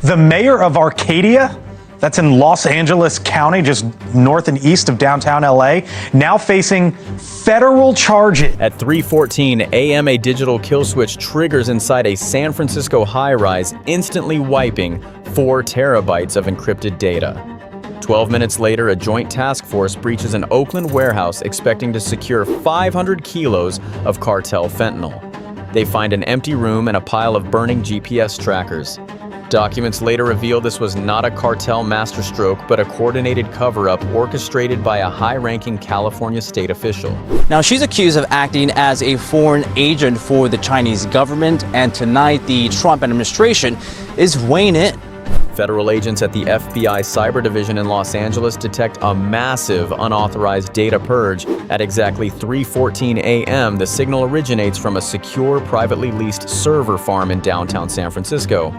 The mayor of Arcadia, that's in Los Angeles County, just north and east of downtown LA, now facing federal charges. At 3:14 a.m., a digital kill switch triggers inside a San Francisco high-rise, instantly wiping 4 terabytes of encrypted data. 12 minutes later, a joint task force breaches an Oakland warehouse expecting to secure 500 kilos of Cartel fentanyl. They find an empty room and a pile of burning GPS trackers. Documents later reveal this was not a cartel masterstroke, but a coordinated cover-up orchestrated by a high-ranking California state official. Now, she's accused of acting as a foreign agent for the Chinese government, and tonight the Trump administration is weighing in. Federal agents at the FBI Cyber Division in Los Angeles detect a massive unauthorized data purge. At exactly 3:14 a.m., the signal originates from a secure, privately leased server farm in downtown San Francisco.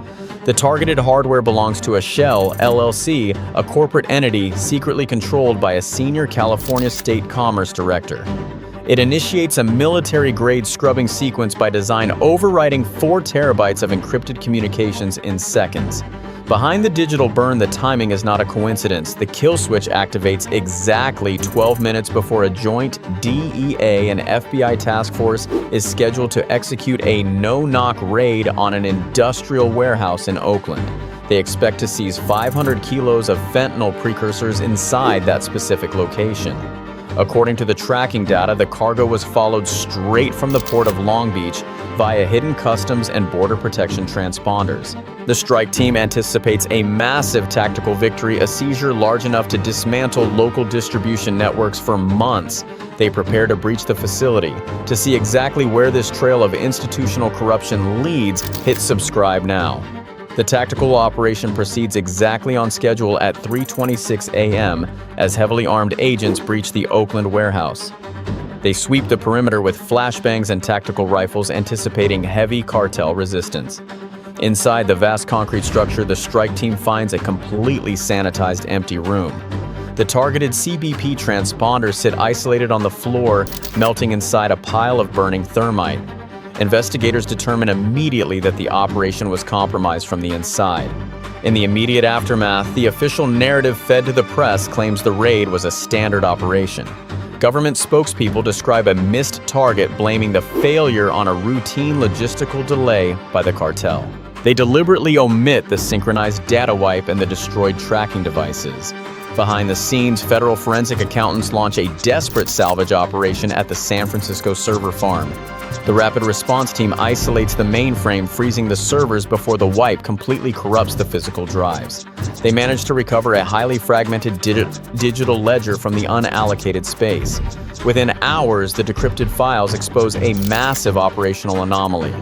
The targeted hardware belongs to a Shell LLC, a corporate entity secretly controlled by a senior California state commerce director. It initiates a military-grade scrubbing sequence by design, overwriting 4 terabytes of encrypted communications in seconds. Behind the digital burn, the timing is not a coincidence. The kill switch activates exactly 12 minutes before a joint DEA and FBI task force is scheduled to execute a no-knock raid on an industrial warehouse in Oakland. They expect to seize 500 kilos of fentanyl precursors inside that specific location. According to the tracking data, the cargo was followed straight from the port of Long Beach via hidden customs and border protection transponders. The strike team anticipates a massive tactical victory, a seizure large enough to dismantle local distribution networks for months. They prepare to breach the facility. To see exactly where this trail of institutional corruption leads, hit subscribe now. The tactical operation proceeds exactly on schedule at 3:26 a.m. as heavily armed agents breach the Oakland warehouse. They sweep the perimeter with flashbangs and tactical rifles, anticipating heavy cartel resistance. Inside the vast concrete structure, the strike team finds a completely sanitized empty room. The targeted CBP transponders sit isolated on the floor, melting inside a pile of burning thermite. Investigators determine immediately that the operation was compromised from the inside. In the immediate aftermath, the official narrative fed to the press claims the raid was a standard operation. Government spokespeople describe a missed target, blaming the failure on a routine logistical delay by the cartel. They deliberately omit the synchronized data wipe and the destroyed tracking devices. Behind the scenes, federal forensic accountants launch a desperate salvage operation at the San Francisco server farm. The rapid response team isolates the mainframe, freezing the servers before the wipe completely corrupts the physical drives. They manage to recover a highly fragmented digital ledger from the unallocated space. Within hours, the decrypted files expose a massive operational anomaly.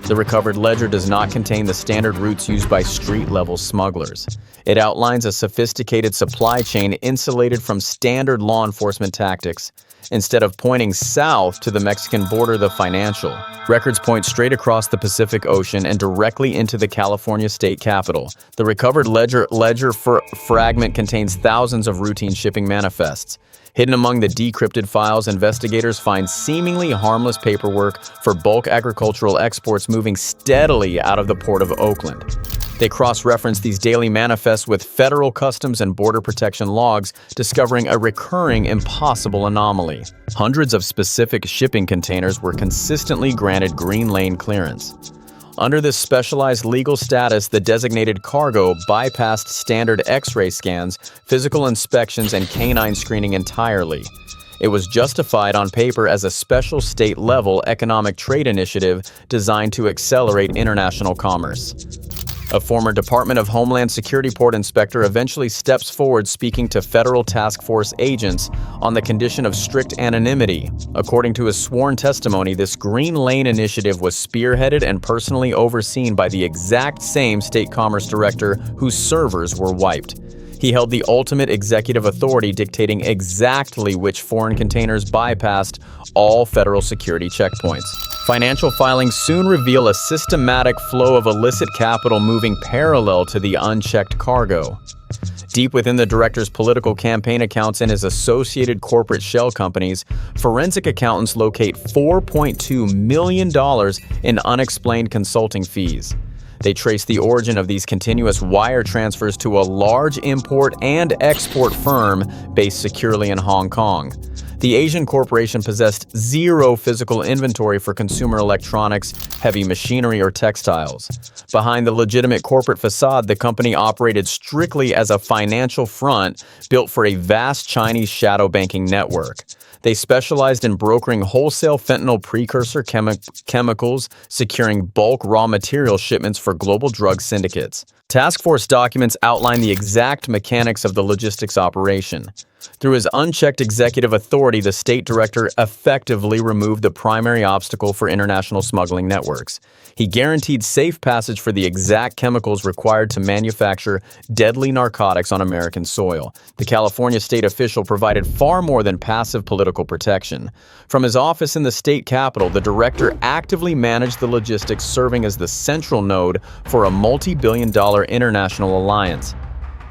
The recovered ledger does not contain the standard routes used by street-level smugglers. It outlines a sophisticated supply chain insulated from standard law enforcement tactics. Instead of pointing south to the Mexican border, the financial records point straight across the Pacific Ocean and directly into the California state capitol. The recovered ledger fragment contains thousands of routine shipping manifests. Hidden among the decrypted files, investigators find seemingly harmless paperwork for bulk agricultural exports moving steadily out of the port of Oakland. They cross-reference these daily manifests with federal customs and border protection logs, discovering a recurring impossible anomaly. Hundreds of specific shipping containers were consistently granted green lane clearance. Under this specialized legal status, the designated cargo bypassed standard X-ray scans, physical inspections, and canine screening entirely. It was justified on paper as a special state-level economic trade initiative designed to accelerate international commerce. A former Department of Homeland Security port inspector eventually steps forward, speaking to federal task force agents on the condition of strict anonymity. According to his sworn testimony, this Green Lane initiative was spearheaded and personally overseen by the exact same state commerce director whose servers were wiped. He held the ultimate executive authority, dictating exactly which foreign containers bypassed all federal security checkpoints. Financial filings soon reveal a systematic flow of illicit capital moving parallel to the unchecked cargo. Deep within the director's political campaign accounts and his associated corporate shell companies, forensic accountants locate $4.2 million in unexplained consulting fees. They traced the origin of these continuous wire transfers to a large import and export firm based securely in Hong Kong. The Asian corporation possessed zero physical inventory for consumer electronics, heavy machinery, or textiles. Behind the legitimate corporate facade, the company operated strictly as a financial front built for a vast Chinese shadow banking network. They specialized in brokering wholesale fentanyl precursor chemicals, securing bulk raw material shipments for global drug syndicates. Task Force documents outline the exact mechanics of the logistics operation. Through his unchecked executive authority, the state director effectively removed the primary obstacle for international smuggling networks. He guaranteed safe passage for the exact chemicals required to manufacture deadly narcotics on American soil. The California state official provided far more than passive political protection. From his office in the state capitol, the director actively managed the logistics, serving as the central node for a multi-billion-dollar international alliance.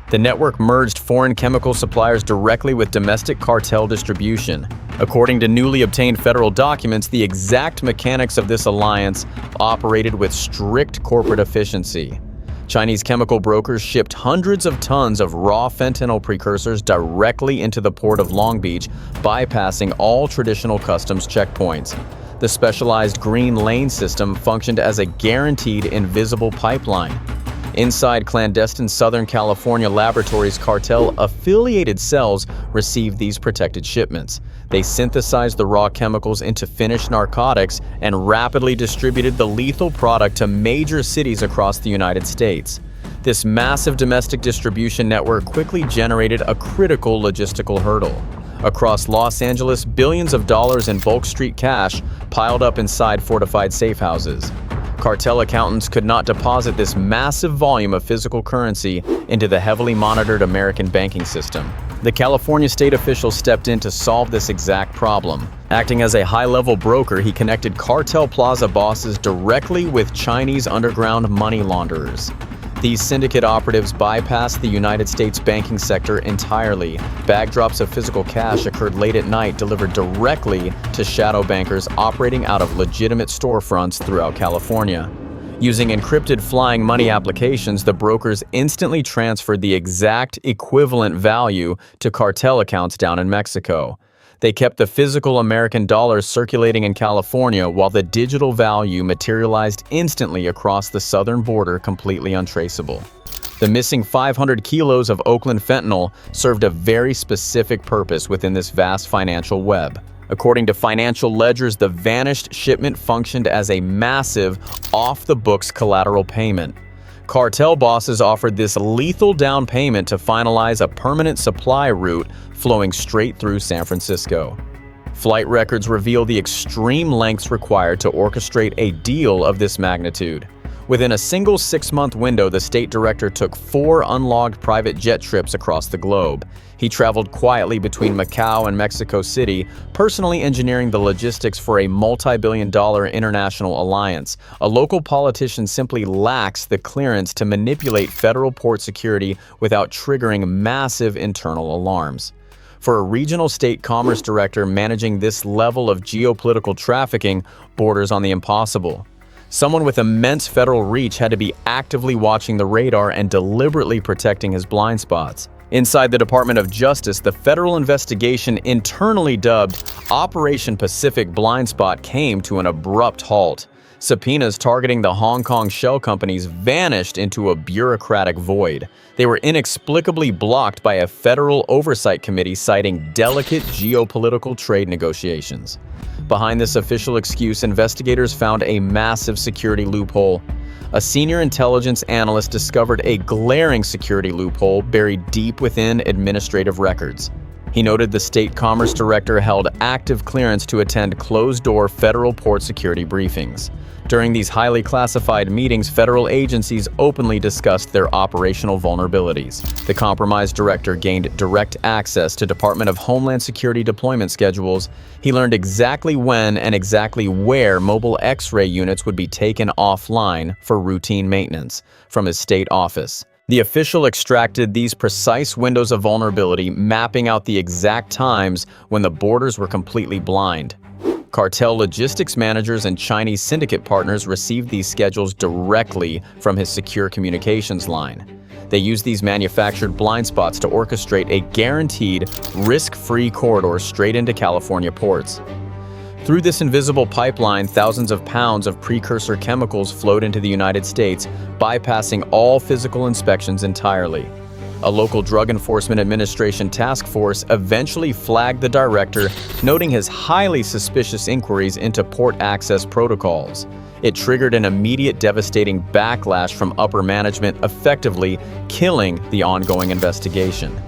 The network merged foreign chemical suppliers directly with domestic cartel distribution. According to newly obtained federal documents, the exact mechanics of this alliance operated with strict corporate efficiency. Chinese chemical brokers shipped hundreds of tons of raw fentanyl precursors directly into the port of Long Beach, bypassing all traditional customs checkpoints. The specialized green lane system functioned as a guaranteed invisible pipeline. Inside clandestine Southern California laboratories, cartel-affiliated cells received these protected shipments. They synthesized the raw chemicals into finished narcotics and rapidly distributed the lethal product to major cities across the United States. This massive domestic distribution network quickly generated a critical logistical hurdle. Across Los Angeles, billions of dollars in bulk street cash piled up inside fortified safe houses. Cartel accountants could not deposit this massive volume of physical currency into the heavily monitored American banking system. The California state official stepped in to solve this exact problem. Acting as a high-level broker, he connected cartel plaza bosses directly with Chinese underground money launderers. These syndicate operatives bypassed the United States banking sector entirely. Bag drops of physical cash occurred late at night, delivered directly to shadow bankers operating out of legitimate storefronts throughout California. Using encrypted flying money applications, the brokers instantly transferred the exact equivalent value to cartel accounts down in Mexico. They kept the physical American dollars circulating in California while the digital value materialized instantly across the southern border, completely untraceable. The missing 500 kilos of Oakland fentanyl served a very specific purpose within this vast financial web. According to financial ledgers, the vanished shipment functioned as a massive, off-the-books collateral payment. Cartel bosses offered this lethal down payment to finalize a permanent supply route flowing straight through San Francisco. Flight records reveal the extreme lengths required to orchestrate a deal of this magnitude. Within a single 6-month window, the state director took 4 unlogged private jet trips across the globe. He traveled quietly between Macau and Mexico City, personally engineering the logistics for a multi-billion-dollar international alliance. A local politician simply lacks the clearance to manipulate federal port security without triggering massive internal alarms. For a regional state commerce director, managing this level of geopolitical trafficking borders on the impossible. Someone with immense federal reach had to be actively watching the radar and deliberately protecting his blind spots. Inside the Department of Justice, the federal investigation, internally dubbed Operation Pacific Blind Spot, came to an abrupt halt. Subpoenas targeting the Hong Kong shell companies vanished into a bureaucratic void. They were inexplicably blocked by a federal oversight committee citing delicate geopolitical trade negotiations. Behind this official excuse, investigators found a massive security loophole. A senior intelligence analyst discovered a glaring security loophole buried deep within administrative records. He noted the state commerce director held active clearance to attend closed-door federal port security briefings. During these highly classified meetings, federal agencies openly discussed their operational vulnerabilities. The compromised director gained direct access to Department of Homeland Security deployment schedules. He learned exactly when and exactly where mobile X-ray units would be taken offline for routine maintenance from his state office. The official extracted these precise windows of vulnerability, mapping out the exact times when the borders were completely blind. Cartel logistics managers and Chinese syndicate partners received these schedules directly from his secure communications line. They used these manufactured blind spots to orchestrate a guaranteed, risk-free corridor straight into California ports. Through this invisible pipeline, thousands of pounds of precursor chemicals flowed into the United States, bypassing all physical inspections entirely. A local Drug Enforcement Administration task force eventually flagged the director, noting his highly suspicious inquiries into port access protocols. It triggered an immediate devastating backlash from upper management, effectively killing the ongoing investigation.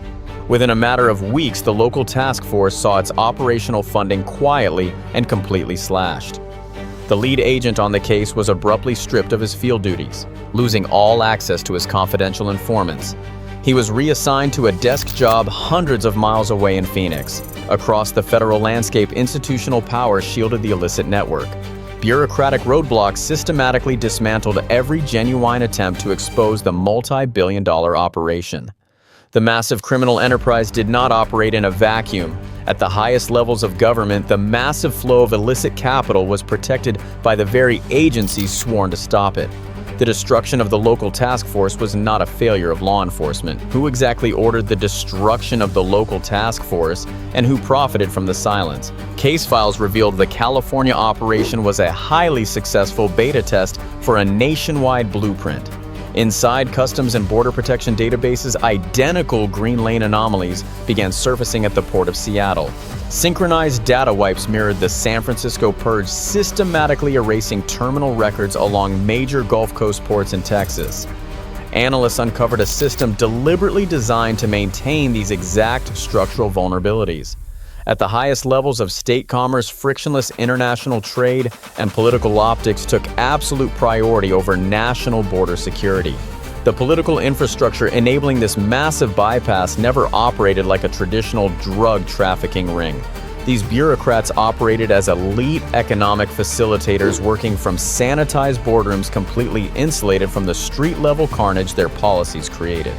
Within a matter of weeks, the local task force saw its operational funding quietly and completely slashed. The lead agent on the case was abruptly stripped of his field duties, losing all access to his confidential informants. He was reassigned to a desk job hundreds of miles away in Phoenix. Across the federal landscape, institutional power shielded the illicit network. Bureaucratic roadblocks systematically dismantled every genuine attempt to expose the multi-billion-dollar operation. The massive criminal enterprise did not operate in a vacuum. At the highest levels of government, the massive flow of illicit capital was protected by the very agencies sworn to stop it. The destruction of the local task force was not a failure of law enforcement. Who exactly ordered the destruction of the local task force, and who profited from the silence? Case files revealed the California operation was a highly successful beta test for a nationwide blueprint. Inside Customs and Border Protection databases, identical Green Lane anomalies began surfacing at the Port of Seattle. Synchronized data wipes mirrored the San Francisco purge, systematically erasing terminal records along major Gulf Coast ports in Texas. Analysts uncovered a system deliberately designed to maintain these exact structural vulnerabilities. At the highest levels of state commerce, frictionless international trade and political optics took absolute priority over national border security. The political infrastructure enabling this massive bypass never operated like a traditional drug trafficking ring. These bureaucrats operated as elite economic facilitators, working from sanitized boardrooms completely insulated from the street-level carnage their policies created.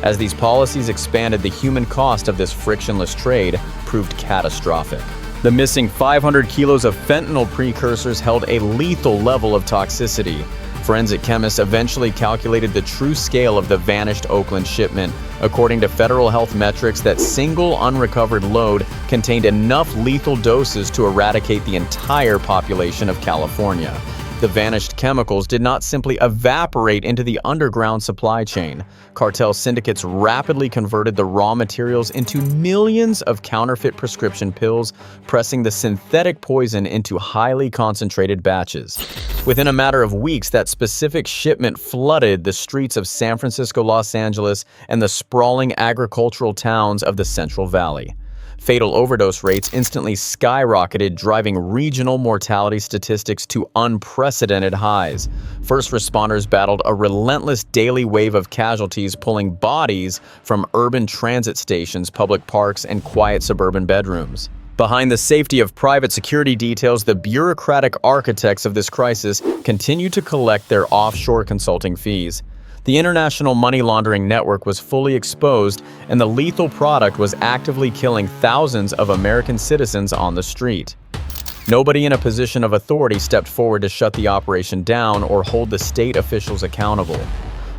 As these policies expanded, the human cost of this frictionless trade proved catastrophic. The missing 500 kilos of fentanyl precursors held a lethal level of toxicity. Forensic chemists eventually calculated the true scale of the vanished Oakland shipment. According to federal health metrics, that single unrecovered load contained enough lethal doses to eradicate the entire population of California. The vanished chemicals did not simply evaporate into the underground supply chain. Cartel syndicates rapidly converted the raw materials into millions of counterfeit prescription pills, pressing the synthetic poison into highly concentrated batches. Within a matter of weeks, that specific shipment flooded the streets of San Francisco, Los Angeles, and the sprawling agricultural towns of the Central Valley. Fatal overdose rates instantly skyrocketed, driving regional mortality statistics to unprecedented highs. First responders battled a relentless daily wave of casualties, pulling bodies from urban transit stations, public parks, and quiet suburban bedrooms. Behind the safety of private security details, the bureaucratic architects of this crisis continue to collect their offshore consulting fees. The international money laundering network was fully exposed, and the lethal product was actively killing thousands of American citizens on the street. Nobody in a position of authority stepped forward to shut the operation down or hold the state officials accountable.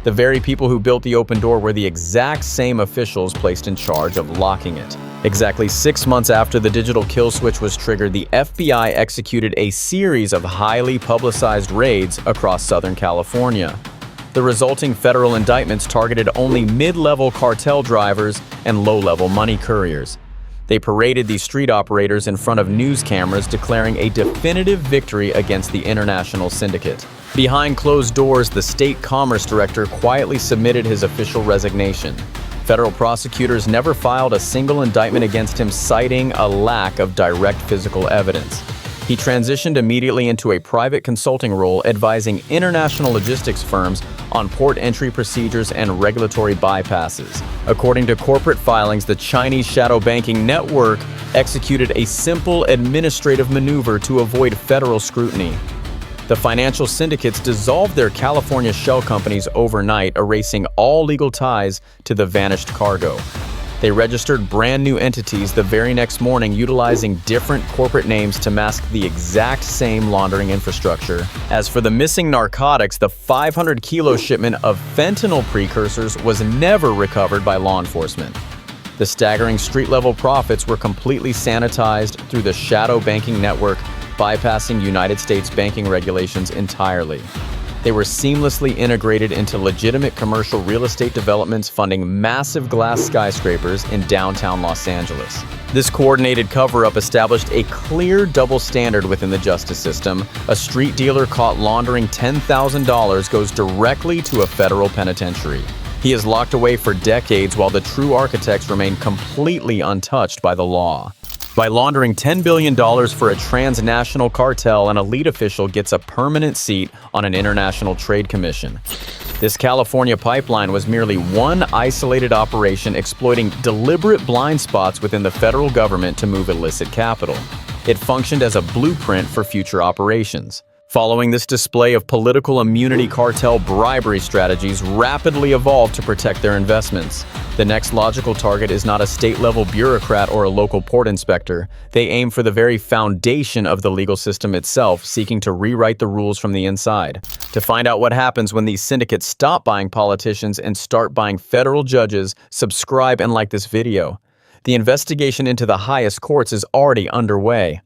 The very people who built the open door were the exact same officials placed in charge of locking it. Exactly 6 months after the digital kill switch was triggered, the FBI executed a series of highly publicized raids across Southern California. The resulting federal indictments targeted only mid-level cartel drivers and low-level money couriers. They paraded these street operators in front of news cameras, declaring a definitive victory against the international syndicate. Behind closed doors, the state commerce director quietly submitted his official resignation. Federal prosecutors never filed a single indictment against him, citing a lack of direct physical evidence. He transitioned immediately into a private consulting role, advising international logistics firms on port entry procedures and regulatory bypasses. According to corporate filings, the Chinese shadow banking network executed a simple administrative maneuver to avoid federal scrutiny. The financial syndicates dissolved their California shell companies overnight, erasing all legal ties to the vanished cargo. They registered brand new entities the very next morning, utilizing different corporate names to mask the exact same laundering infrastructure. As for the missing narcotics, the 500-kilo shipment of fentanyl precursors was never recovered by law enforcement. The staggering street-level profits were completely sanitized through the shadow banking network, bypassing United States banking regulations entirely. They were seamlessly integrated into legitimate commercial real estate developments, funding massive glass skyscrapers in downtown Los Angeles. This coordinated cover-up established a clear double standard within the justice system. A street dealer caught laundering $10,000 goes directly to a federal penitentiary. He is locked away for decades while the true architects remain completely untouched by the law. By laundering $10 billion for a transnational cartel, an elite official gets a permanent seat on an international trade commission. This California pipeline was merely one isolated operation exploiting deliberate blind spots within the federal government to move illicit capital. It functioned as a blueprint for future operations. Following this display of political immunity, cartel bribery strategies rapidly evolved to protect their investments. The next logical target is not a state-level bureaucrat or a local port inspector. They aim for the very foundation of the legal system itself, seeking to rewrite the rules from the inside. To find out what happens when these syndicates stop buying politicians and start buying federal judges, subscribe and like this video. The investigation into the highest courts is already underway.